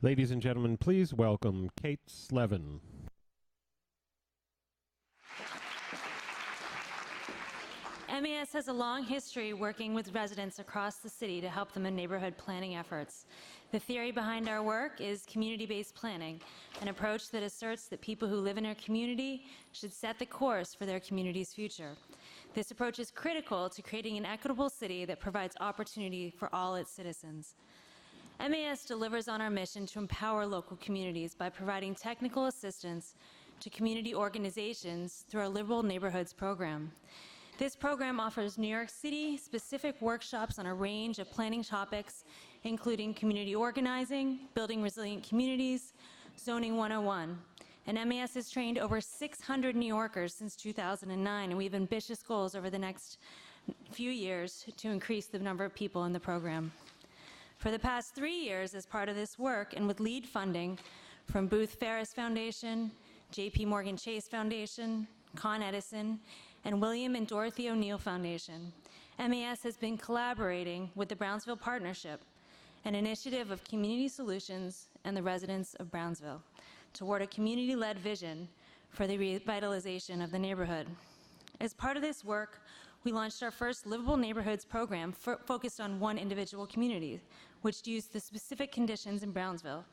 Ladies and gentlemen, please welcome Kate Slevin. MAS has a long history working with residents across the city to help them in neighborhood planning efforts. The theory behind our work is community-based planning, an approach that asserts that people who live in our community should set the course for their community's future. This approach is critical to creating an equitable city that provides opportunity for all its citizens. MAS delivers on our mission to empower local communities by providing technical assistance to community organizations through our Livable Neighborhoods program. This program offers New York City-specific workshops on a range of planning topics, including community organizing, building resilient communities, zoning 101. And MAS has trained over 600 New Yorkers since 2009, and we have ambitious goals over the next few years to increase the number of people in the program. For the past 3 years, as part of this work, and with lead funding from Booth Ferris Foundation, JP Morgan Chase Foundation, Con Edison, and William and Dorothy O'Neill Foundation, MAS has been collaborating with the Brownsville Partnership, an initiative of community solutions and the residents of Brownsville, toward a community-led vision for the revitalization of the neighborhood. As part of this work, we launched our first Livable Neighborhoods program focused on one individual community, which used the specific conditions in Brownsville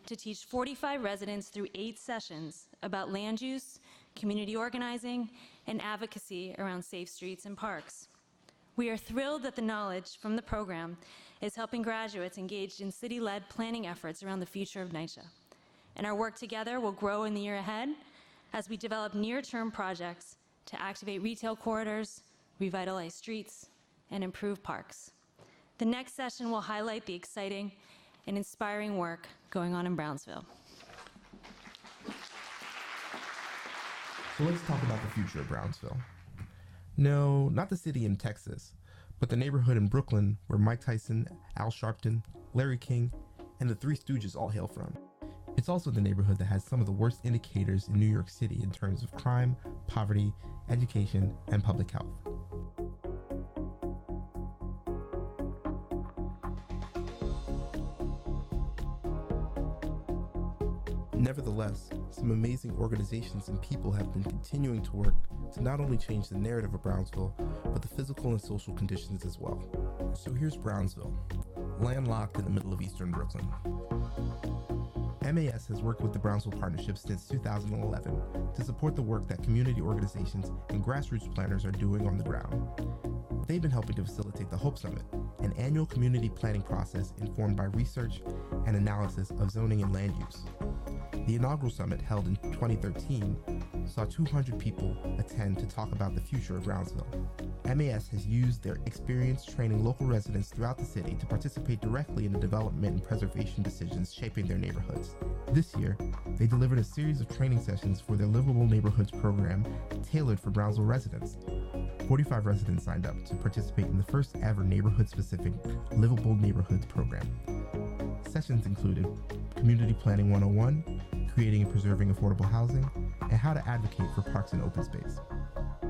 to teach 45 residents through 8 sessions about land use, community organizing, and advocacy around safe streets and parks. We are thrilled that the knowledge from the program is helping graduates engaged in city-led planning efforts around the future of NYCHA. And our work together will grow in the year ahead as we develop near-term projects to activate retail corridors, revitalize streets, and improve parks. The next session will highlight the exciting and inspiring work going on in Brownsville. So let's talk about the future of Brownsville. No, not the city in Texas, but the neighborhood in Brooklyn where Mike Tyson, Al Sharpton, Larry King, and the Three Stooges all hail from. It's also the neighborhood that has some of the worst indicators in New York City in terms of crime, poverty, education, and public health. Nevertheless, some amazing organizations and people have been continuing to work to not only change the narrative of Brownsville, but the physical and social conditions as well. So here's Brownsville, landlocked in the middle of eastern Brooklyn. MAS has worked with the Brownsville Partnership since 2011 to support the work that community organizations and grassroots planners are doing on the ground. They've been helping to facilitate the Hope Summit, an annual community planning process informed by research and analysis of zoning and land use. The inaugural summit, held in 2013, saw 200 people attend to talk about the future of Brownsville. MAS has used their experience training local residents throughout the city to participate directly in the development and preservation decisions shaping their neighborhoods. This year, they delivered a series of training sessions for their Livable Neighborhoods program tailored for Brownsville residents. 45 residents signed up to participate in the first ever neighborhood-specific Livable Neighborhoods program. Sessions included Community Planning 101, creating and preserving affordable housing, and how to advocate for parks and open space.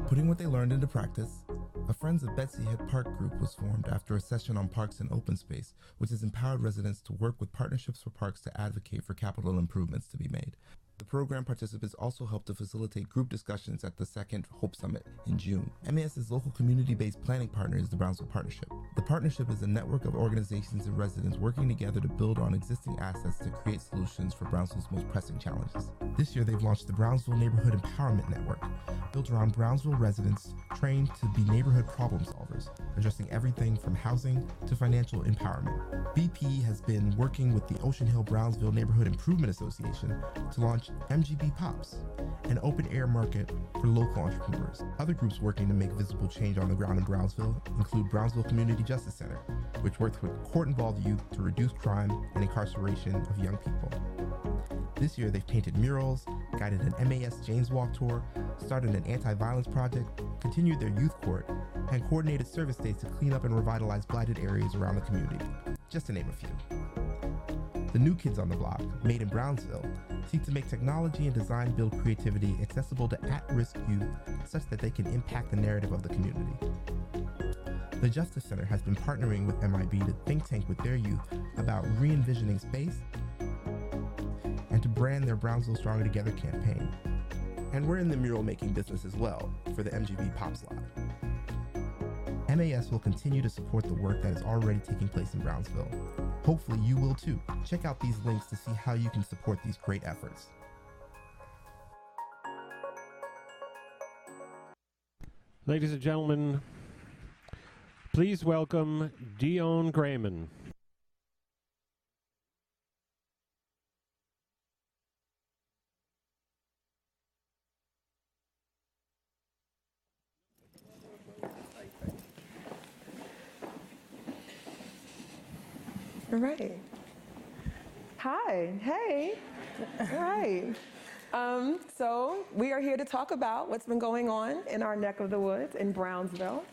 Putting what they learned into practice, a Friends of Betsy Head Park group was formed after a session on parks and open space, which has empowered residents to work with Partnerships for Parks to advocate for capital improvements to be made. The program participants also helped to facilitate group discussions at the second Hope Summit in June. MAS's local community-based planning partner is the Brownsville Partnership. The partnership is a network of organizations and residents working together to build on existing assets to create solutions for Brownsville's most pressing challenges. This year, they've launched the Brownsville Neighborhood Empowerment Network, built around Brownsville residents trained to be neighborhood problem solvers, addressing everything from housing to financial empowerment. BP has been working with the Ocean Hill Brownsville Neighborhood Improvement Association to launch MGB Pops, an open-air market for local entrepreneurs. Other groups working to make visible change on the ground in Brownsville include Brownsville Community Justice Center, which works with court-involved youth to reduce crime and incarceration of young people. This year, they've painted murals, guided an MAS James Walk tour, started an anti-violence project, continued their youth court, and coordinated service days to clean up and revitalize blighted areas around the community, just to name a few. The New Kids on the Block, made in Brownsville, seek to make technology and design build creativity accessible to at-risk youth such that they can impact the narrative of the community. The Justice Center has been partnering with MIB to think tank with their youth about re-envisioning space and to brand their Brownsville Stronger Together campaign. And we're in the mural making business as well for the MGB Pop Slot. MAS will continue to support the work that is already taking place in Brownsville. Hopefully you will too. Check out these links to see how you can support these great efforts. Ladies and gentlemen, please welcome Dionne Grayman. All right. Hi. Hey. All right. So we are here to talk about what's been going on in our neck of the woods in Brownsville.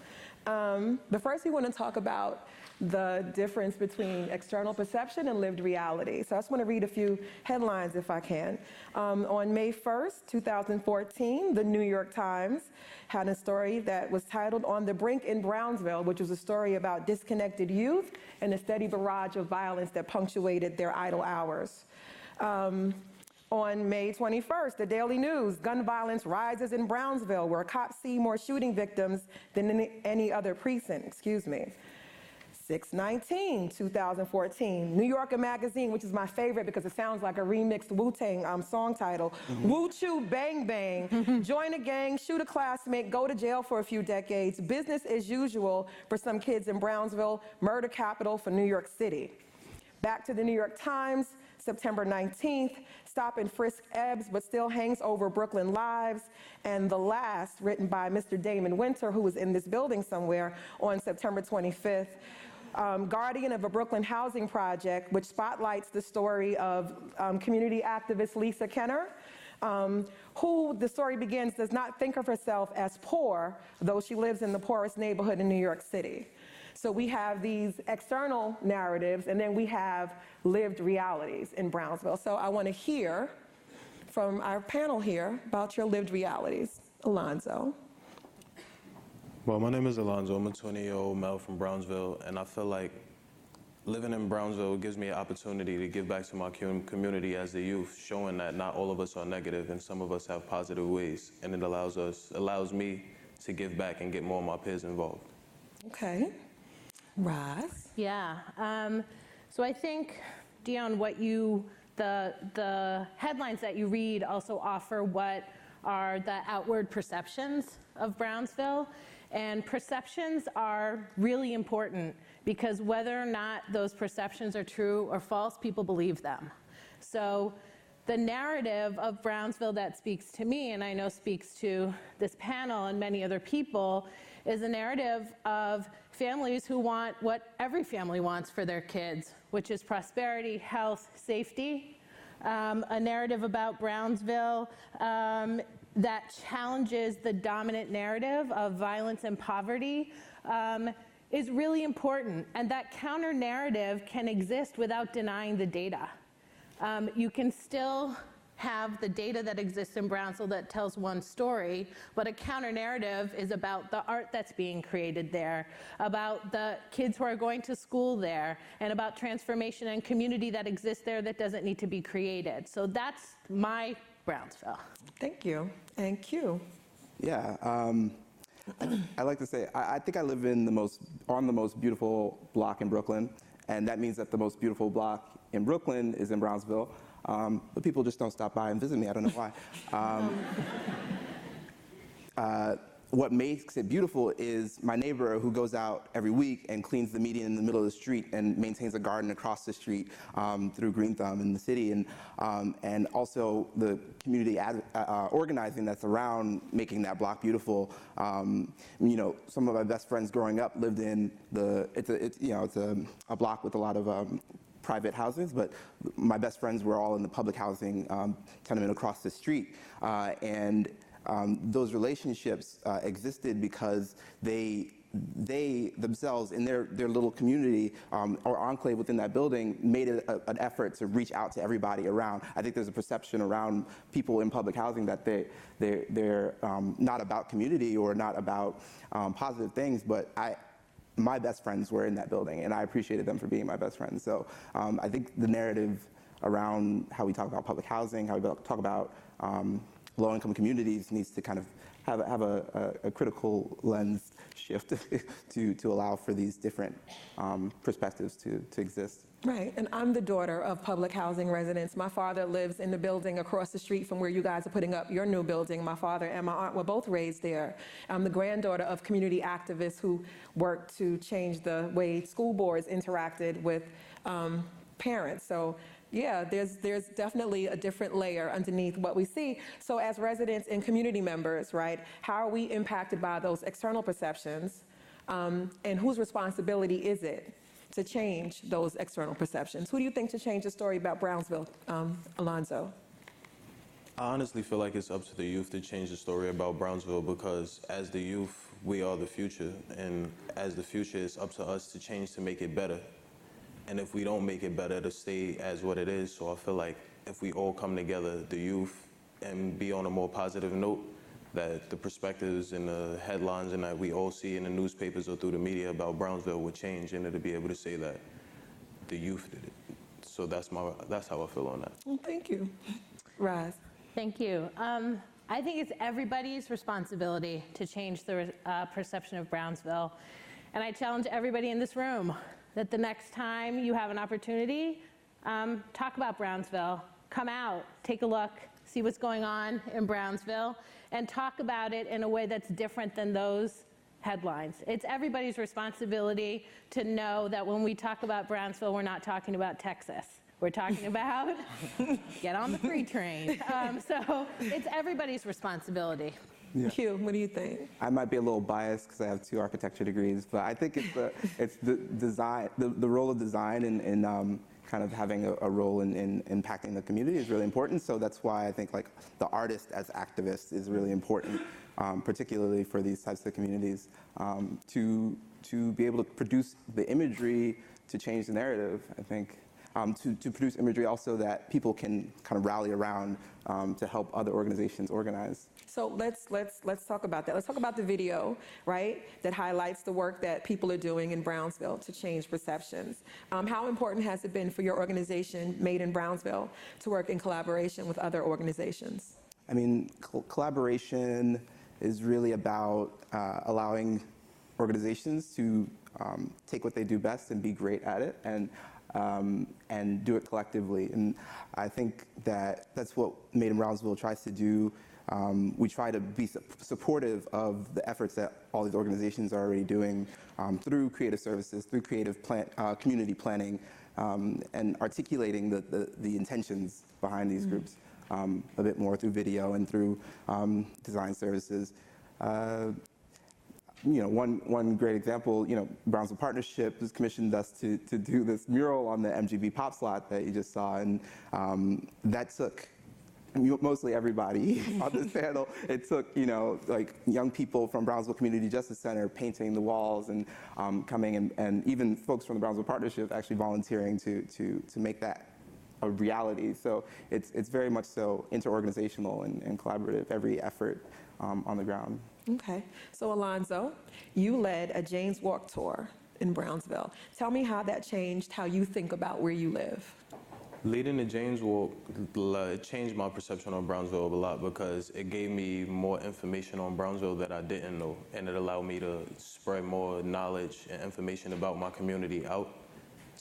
But first we want to talk about the difference between external perception and lived reality. So I just want to read a few headlines if I can. On May 1st, 2014, the New York Times had a story that was titled "On the Brink in Brownsville," which was a story about disconnected youth and the steady barrage of violence that punctuated their idle hours. On May 21st, the Daily News, gun violence rises in Brownsville, where cops see more shooting victims than any other precinct, 6/19/2014, New Yorker Magazine, which is my favorite because it sounds like a remixed Wu-Tang song title. Woo Choo Bang Bang, join a gang, shoot a classmate, go to jail for a few decades, business as usual for some kids in Brownsville, murder capital for New York City. Back to the New York Times, September 19th, stop and frisk ebbs but still hangs over Brooklyn lives. And the last, written by Mr. Damon Winter, who was in this building somewhere, on September 25th, guardian of a Brooklyn housing project, which spotlights the story of community activist Lisa Kenner, who, the story begins, does not think of herself as poor, though she lives in the poorest neighborhood in New York City. So we have these external narratives, and then we have lived realities in Brownsville. So I want to hear from our panel here about your lived realities. Alonzo. Well, my name is Alonzo. I'm a 20-year-old male from Brownsville, and I feel like living in Brownsville gives me an opportunity to give back to my community as a youth, showing that not all of us are negative and some of us have positive ways, and it allows me to give back and get more of my peers involved. Okay. Raz? Yeah. So I think, Dionne, the headlines that you read also offer what are the outward perceptions of Brownsville. And perceptions are really important because whether or not those perceptions are true or false, people believe them. So the narrative of Brownsville that speaks to me, and I know speaks to this panel and many other people, is a narrative of families who want what every family wants for their kids, which is prosperity, health, safety. A narrative about Brownsville that challenges the dominant narrative of violence and poverty is really important. And that counter narrative can exist without denying the data. You can still have the data that exists in Brownsville that tells one story, but a counter narrative is about the art that's being created there, about the kids who are going to school there, and about transformation and community that exists there that doesn't need to be created. So that's my Brownsville. Thank you. And Q. Yeah, I like to say, I think I live on the most beautiful block in Brooklyn, and that means that the most beautiful block in Brooklyn is in Brownsville. But people just don't stop by and visit me. I don't know why. What makes it beautiful is my neighbor who goes out every week and cleans the median in the middle of the street and maintains a garden across the street through Green Thumb in the city, and also the community organizing that's around making that block beautiful. You know, some of my best friends growing up lived in it's a block with a lot of private housings, but my best friends were all in the public housing tenement across the street, and those relationships existed because they themselves in their little community or enclave within that building made it an effort to reach out to everybody around. I think there's a perception around people in public housing that they're not about community or not about positive things, but my best friends were in that building, and I appreciated them for being my best friends. So I think the narrative around how we talk about public housing, how we talk about low-income communities needs to kind of have a critical lens shift to allow for these different perspectives to exist. Right, and I'm the daughter of public housing residents. My father lives in the building across the street from where you guys are putting up your new building. My father and my aunt were both raised there. I'm the granddaughter of community activists who worked to change the way school boards interacted with parents. So yeah, there's definitely a different layer underneath what we see. So as residents and community members, right, how are we impacted by those external perceptions, and whose responsibility is it to change those external perceptions? Who do you think should change the story about Brownsville, Alonzo? I honestly feel like it's up to the youth to change the story about Brownsville, because as the youth, we are the future, and as the future, it's up to us to change to make it better. And if we don't make it better, it'll stay as what it is. So I feel like if we all come together, the youth, and be on a more positive note, that the perspectives and the headlines and that we all see in the newspapers or through the media about Brownsville would change, and it'll be able to say that the youth did it. So that's how I feel on that. Well, thank you. Raz. Thank you. I think it's everybody's responsibility to change the perception of Brownsville. And I challenge everybody in this room that the next time you have an opportunity, talk about Brownsville. Come out, take a look, see what's going on in Brownsville, and talk about it in a way that's different than those headlines. It's everybody's responsibility to know that when we talk about Brownsville, we're not talking about Texas. We're talking about get on the free train. So it's everybody's responsibility. Yeah. Hugh, what do you think? I might be a little biased because I have 2 architecture degrees, but I think it's the design, the role of design in kind of having a role in impacting the community is really important. So that's why I think like the artist as activist is really important, particularly for these types of communities, to be able to produce the imagery to change the narrative, I think. To produce imagery also that people can kind of rally around to help other organizations organize. So let's talk about that. Let's talk about the video, right, that highlights the work that people are doing in Brownsville to change perceptions. How important has it been for your organization, Made in Brownsville, to work in collaboration with other organizations? I mean, collaboration is really about allowing organizations to take what they do best and be great at it, and do it collectively. And I think that's what Made in Brownsville tries to do. We try to be supportive of the efforts that all these organizations are already doing through creative services, through creative community planning, and articulating the intentions behind these groups a bit more through video and through design services. One great example, Brownsville Partnership has commissioned us to do this mural on the MGB pop slot that you just saw, and that took mostly everybody on this panel. It took, like young people from Brownsville Community Justice Center painting the walls and coming, and even folks from the Brownsville Partnership actually volunteering to make that a reality. So it's very much so interorganizational and collaborative, every effort on the ground. Okay, so Alonzo, you led a Jane's Walk tour in Brownsville. Tell me how that changed how you think about where you live. Leading the Jane's Walk changed my perception on Brownsville a lot, because it gave me more information on Brownsville that I didn't know, and it allowed me to spread more knowledge and information about my community out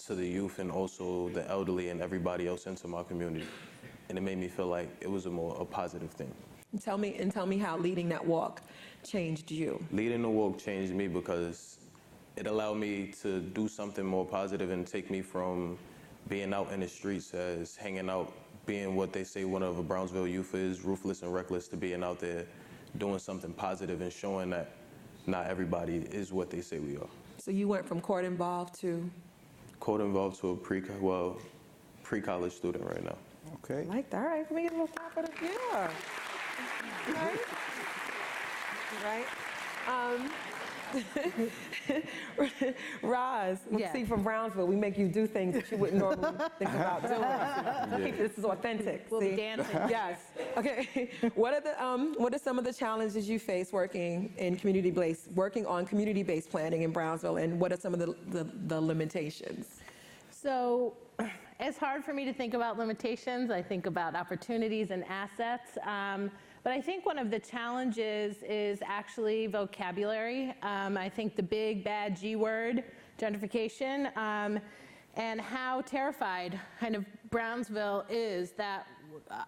to the youth and also the elderly and everybody else into my community. And it made me feel like it was a positive thing. Tell me how leading that walk changed you. Leading the walk changed me because it allowed me to do something more positive and take me from being out in the streets as hanging out, being what they say one of a Brownsville youth is, ruthless and reckless, to being out there doing something positive and showing that not everybody is what they say we are. So you went from court involved to? Court involved to a pre-college student right now. Okay. I like that. All right, let me get a little clap for this. Yeah. Right? Roz, Yeah. see, from Brownsville, we make you do things that you wouldn't normally think about doing. This is authentic. We'll see? be dancing. Yes. Okay. What are some of the challenges you face working on community-based planning in Brownsville, and what are some of the limitations? So It's hard for me to think about limitations. I think about opportunities and assets. But I think one of the challenges is actually vocabulary. I think the big bad G word, gentrification, and how terrified kind of Brownsville is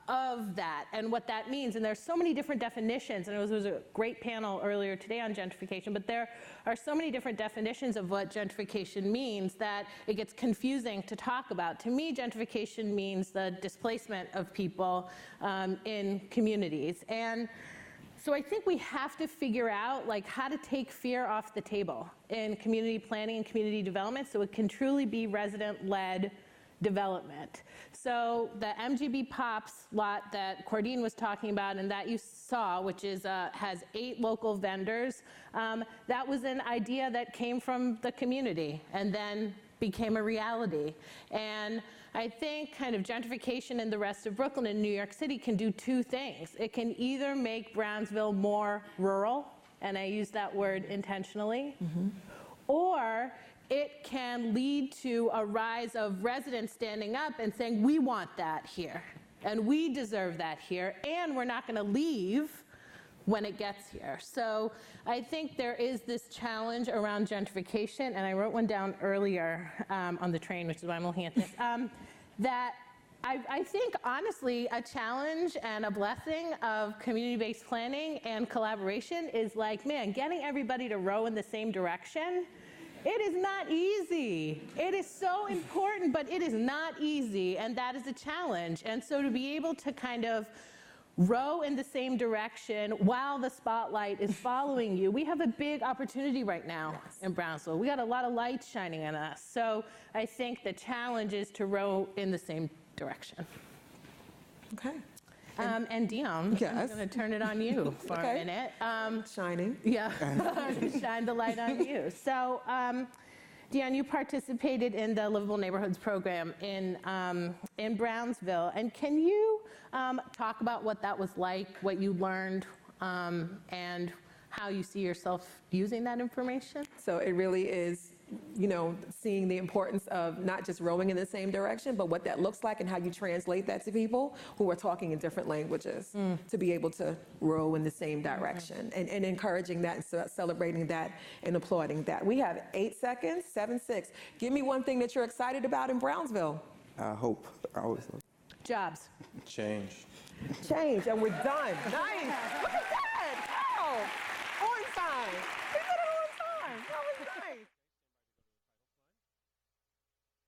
of that and what that means. And there's so many different definitions, and there was a great panel earlier today on gentrification, but there are so many different definitions of what gentrification means that it gets confusing to talk about. To me, gentrification means the displacement of people in communities. And so I think we have to figure out how to take fear off the table in community planning and community development so it can truly be resident-led development. So the MGB Pops lot that Quardean was talking about and that you saw, which is has 8 local vendors, that was an idea that came from the community and then became a reality. And I think kind of gentrification in the rest of Brooklyn and New York City can do 2 things. It can either make Brownsville more rural, and I use that word intentionally, or it can lead to a rise of residents standing up and saying, we want that here, and we deserve that here, and we're not going to leave when it gets here. So I think there is this challenge around gentrification, and I wrote one down earlier on the train, which is why I'm looking at this, that I think, honestly, a challenge and a blessing of community-based planning and collaboration is getting everybody to row in the same direction. It is not easy. It is so important, but it is not easy, and that is a challenge. And so to be able to kind of row in the same direction while the spotlight is following you, we have a big opportunity right now in Brownsville. We got a lot of lights shining on us. So I think the challenge is to row in the same direction. Okay. And Dionne, yes. I'm going to turn it on you for a minute. Shining. Yeah, shine the light on you. So, Dionne, you participated in the Livable Neighborhoods program in Brownsville, and can you talk about what that was like, what you learned, and how you see yourself using that information? So it really is, seeing the importance of not just rowing in the same direction, but what that looks like and how you translate that to people who are talking in different languages to be able to row in the same direction and encouraging that and celebrating that and applauding that. We have 8 seconds, 7, 6. Give me one thing that you're excited about in Brownsville. Hope. I always love. Jobs. Change. Change, and we're done. Nice. Look at that. Oh, on time.